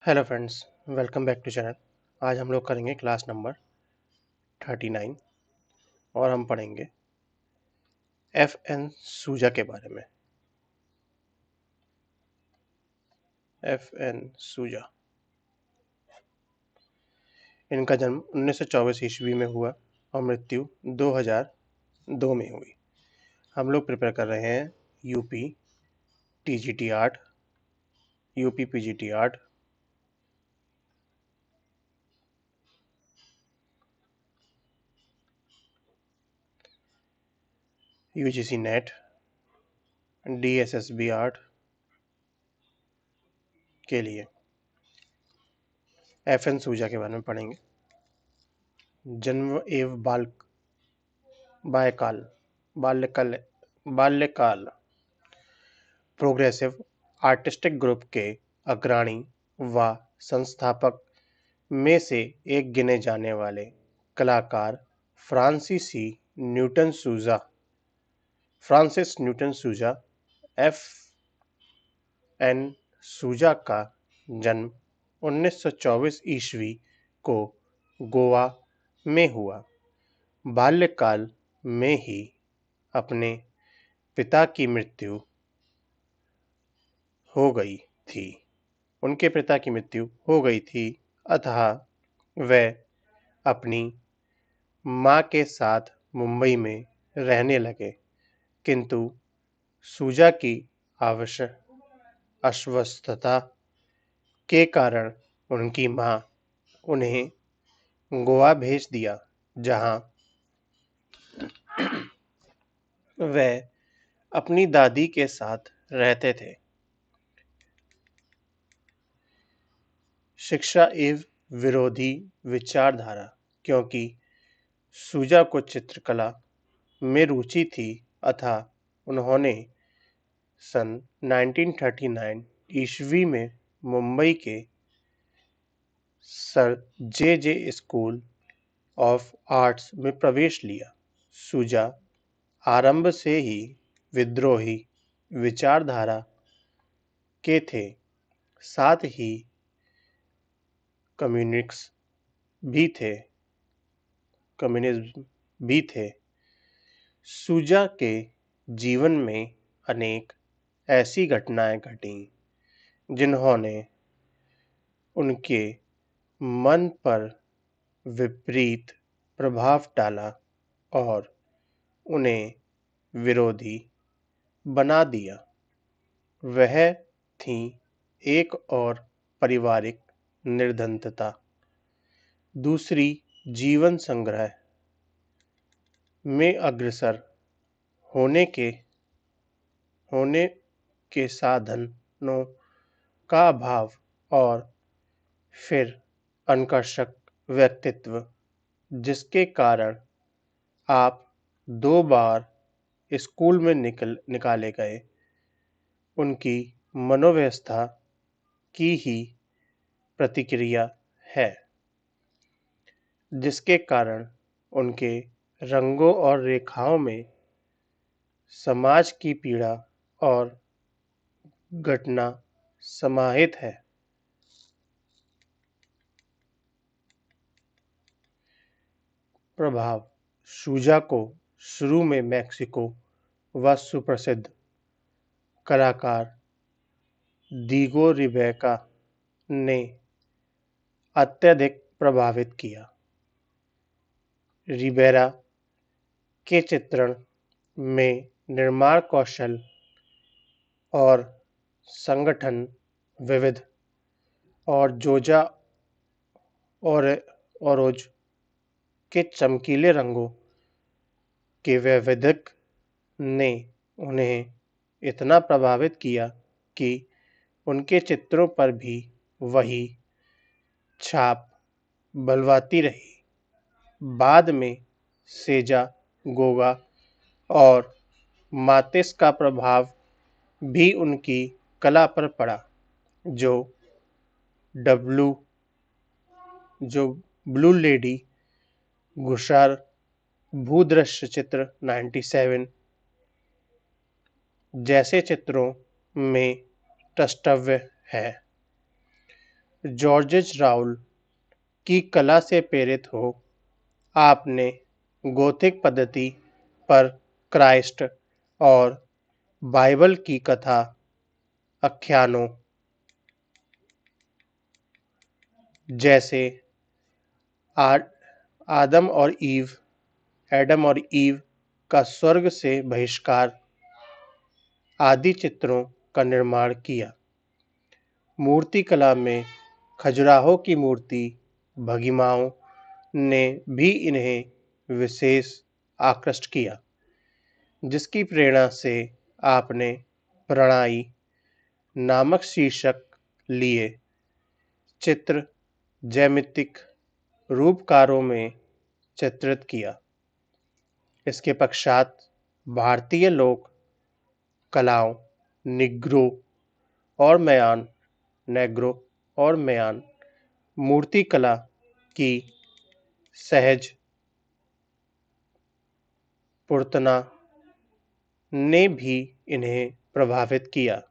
Hello friends, welcome back to channel. आज हम लोग करेंगे क्लास नंबर 39 और हम पढ़ेंगे एफ एन सूजा के बारे में। एफ एन सूजा, इनका जन्म 1924 ईस्वी में हुआ और मृत्यु 2002 में हुई। हम लोग प्रिपेयर कर रहे हैं UP TGT 8, UP PGT 8, UGC net, DSSB 8 के लिए एफ एन सूजा के बारे में पढ़ेंगे। जन्म एवं बाल्यकाल बाल्यकाल बाल्यकाल प्रोग्रेसिव आर्टिस्टिक ग्रुप के अग्रणी व संस्थापक में से एक गिने जाने वाले कलाकार फ्रांसिस न्यूटन सूजा एफ एन सूजा का जन्म 1924 ईस्वी को गोवा में हुआ। बाल्यकाल में ही अपने पिता की मृत्यु हो गई थी उनके पिता की मृत्यु हो गई थी, अतः वह अपनी मां के साथ मुंबई में रहने लगे। किंतु सूजा की अस्वस्थता के कारण उनकी मां उन्हें गोवा भेज दिया, जहां वह अपनी दादी के साथ रहते थे। शिक्षा एवं विरोधी विचारधारा, क्योंकि सूजा को चित्रकला में रुचि थी, अतः उन्होंने सन 1939 ईस्वी में मुंबई के sir J school of arts में प्रवेश लिया। सूजा आरंभ से ही विद्रोही विचारधारा के थे, साथ ही कम्युनिज्म भी थे। सूजा के जीवन में अनेक ऐसी घटनाएं घटी जिन्होंने उनके मन पर विपरीत प्रभाव डाला और उन्हें विरोधी बना दिया। वह थी एक और पारिवारिक निर्धनता, दूसरी जीवन संग्रह में अग्रसर होने के साधनों का अभाव, और फिर आकर्षक व्यक्तित्व जिसके कारण आप 2 बार स्कूल में निकाले गए, उनकी मनोव्यवस्था की ही प्रतिक्रिया है, जिसके कारण उनके रंगों और रेखाओं में समाज की पीड़ा और घटना समाहित है। प्रभाव: सूजा को शुरू में मैक्सिको व सुप्रसिद्ध कलाकार दीगो रिबेरा ने अत्यधिक प्रभावित किया। रिबेरा के चित्रण में निर्माण कौशल और संगठन विविध और जोजा ओरोज के चमकीले रंगों के वैविध्यक ने उन्हें इतना प्रभावित किया कि उनके चित्रों पर भी वही छाप बलवाती रही। बाद में सेजा गोगा और मातिस का प्रभाव भी उनकी कला पर पड़ा, जो ब्लू लेडी, गुशार, भूदृश्य चित्र 97 जैसे चित्रों में द्रष्टव्य है। जॉर्ज राउल की कला से प्रेरित हो आपने गोथिक पद्धति पर क्राइस्ट और बाइबल की कथा आख्यानों जैसे आ- एडम और ईव का स्वर्ग से बहिष्कार आदि चित्रों का निर्माण किया। मूर्तिकला में खजुराहो की मूर्ति भंगिमाओं ने भी इन्हें विशेष आकृष्ट किया, जिसकी प्रेरणा से आपने प्रणाई नामक शीर्षक लिए चित्र ज्यामितिक रूपकारों में चित्रित किया। इसके पश्चात भारतीय लोक कलाओं निग्रो नेग्रो और मयान मूर्तिकला की सहज पूर्तना ने भी इन्हें प्रभावित किया।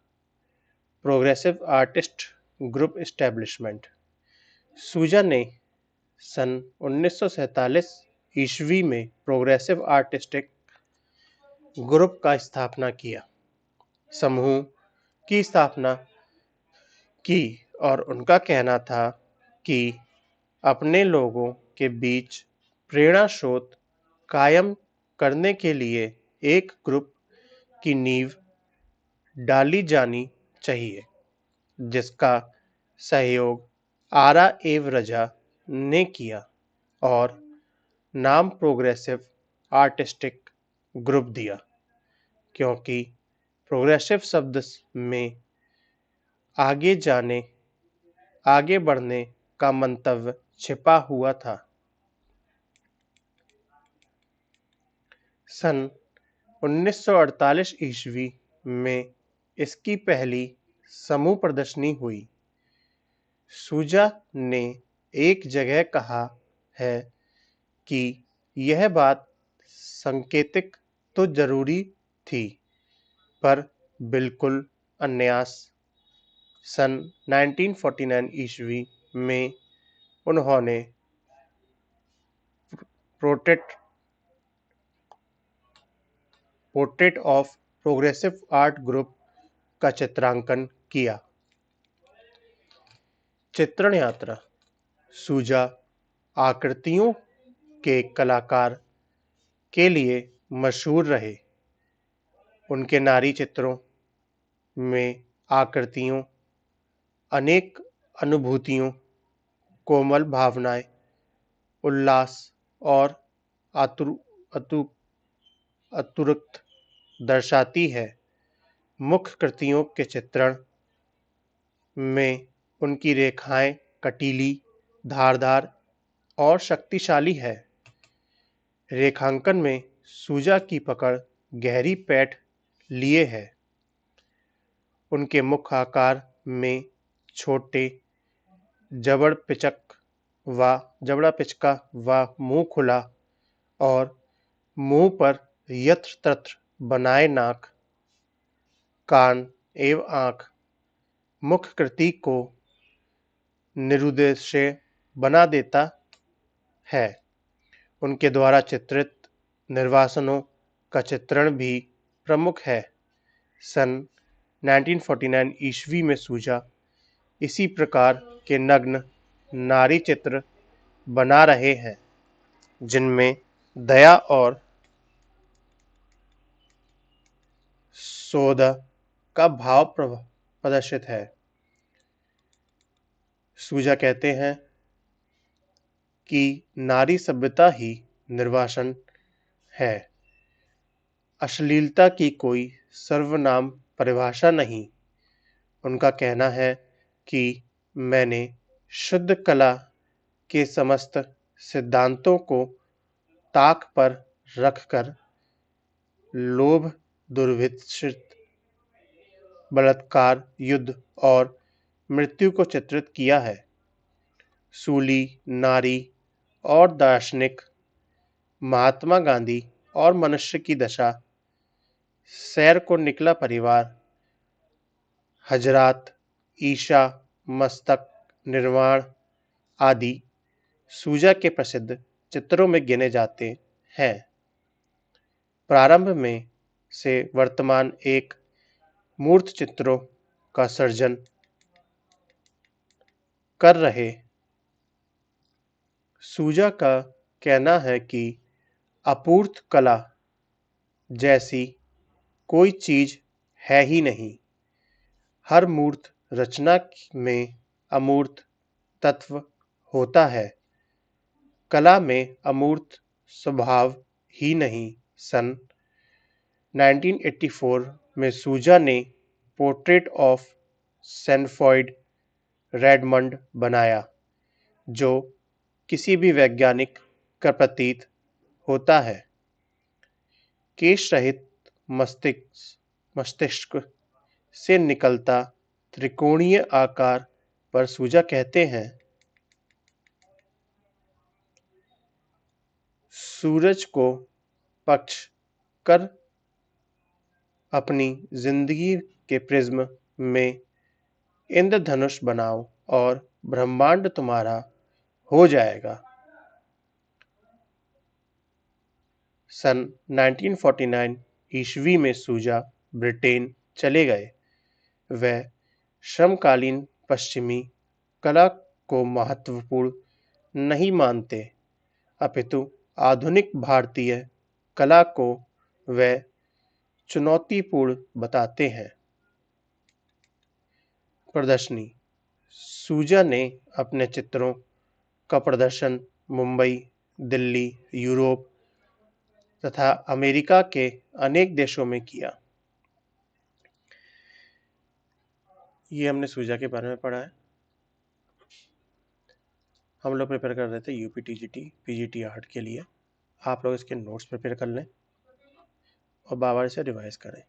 प्रोग्रेसिव आर्टिस्ट ग्रुप एस्टेब्लिशमेंट सूजा ने सन 1947 ईस्वी में प्रोग्रेसिव आर्टिस्टिक ग्रुप का स्थापना किया समूह की स्थापना की और उनका कहना था कि अपने लोगों के बीच प्रेरणा स्रोत कायम करने के लिए एक ग्रुप की नींव डाली जानी चाहिए, जिसका सहयोग आरा एव रजा ने किया और नाम प्रोग्रेसिव आर्टिस्टिक ग्रुप दिया, क्योंकि प्रोग्रेसिव शब्द में आगे बढ़ने का मंतव्य छिपा हुआ था। सन 1948 ईस्वी में इसकी पहली समूह प्रदर्शनी हुई। सूजा ने एक जगह कहा है कि यह बात सांकेतिक तो जरूरी थी, पर बिल्कुल अन्यास। सन 1949 ईस्वी में उन्होंने portrait of progressive art group का चित्रांकन किया। चित्रण यात्रा सूजा आकृतियों के कलाकार के लिए मशहूर रहे। उनके नारी चित्रों में आकृतियों अनेक अनुभूतियों, कोमल भावनाएं, उल्लास और आतुरता दर्शाती है। मुख्य कृतियों के चित्रण में उनकी रेखाएं कटीली, धारदार और शक्तिशाली है। रेखांकन में सूजा की पकड़ गहरी पैठ लिए है। उनके मुख आकार में छोटे जबड़ पिचका व मुंह खुला और मुंह पर यत्र-तत्र बनाए नाक, कान एवं आँख मुख्य कृति को निरुद्देश्य बना देता है। उनके द्वारा चित्रित निर्वासनों का चित्रण भी प्रमुख है। सन 1949 ईस्वी में सूजा इसी प्रकार के नग्न नारी चित्र बना रहे हैं, जिनमें दया और शोध का भाव प्रदर्शित है। सूजा कहते हैं कि नारी सभ्यता ही निर्वासन है। अश्लीलता की कोई सर्वनाम परिभाषा नहीं। उनका कहना है कि मैंने शुद्ध कला के समस्त सिद्धांतों को ताक पर रखकर लोभ, दुर्भिक्ष, बलात्कार, युद्ध और मृत्यु को चित्रित किया है। सूली, नारी और दार्शनिक, महात्मा गांधी और मनुष्य की दशा, सैर को निकला परिवार, हजरात, ईशा, मस्तक, निर्वाण आदि सूजा के प्रसिद्ध चित्रों में गिने जाते हैं। प्रारंभ में से वर्तमान एक मूर्त चित्रों का सर्जन कर रहे सूजा का कहना है कि अपूर्त कला जैसी कोई चीज है ही नहीं। हर मूर्त रचना में अमूर्त तत्व होता है। कला में अमूर्त स्वभाव ही नहीं। सन 1984 में सूजा ने पोर्ट्रेट ऑफ सैनफॉर्ड रेडमंड बनाया, जो किसी भी वैज्ञानिक का प्रतीत होता है। केश रहित मस्तिष्क से निकलता त्रिकोणीय आकार पर सूजा कहते हैं, सूरज को पक्ष कर अपनी जिंदगी के प्रिज्म में इंद्रधनुष बनाओ और ब्रह्मांड तुम्हारा हो जाएगा। सन 1949 ईस्वी में सूजा ब्रिटेन चले गए। वह समकालीन पश्चिमी कला को महत्वपूर्ण नहीं मानते, अपितु आधुनिक भारतीय कला को वह चुनौतीपूर्ण बताते हैं। प्रदर्शनी। सूजा ने अपने चित्रों का प्रदर्शन मुंबई, दिल्ली, यूरोप तथा अमेरिका के अनेक देशों में किया। ये हमने सूजा के बारे में पढ़ा है। हम लोग प्रिपेयर कर रहे थे यूपी टीजीटी पीजीटी आर्ट के लिए। आप लोग इसके नोट्स प्रिपेयर कर लें और बार-बार इसे रिवाइज करें।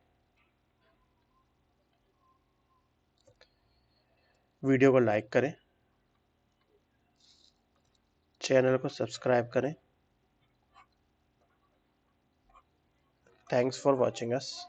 वीडियो को लाइक करें, चैनल को सब्सक्राइब करें। Thanks for watching us.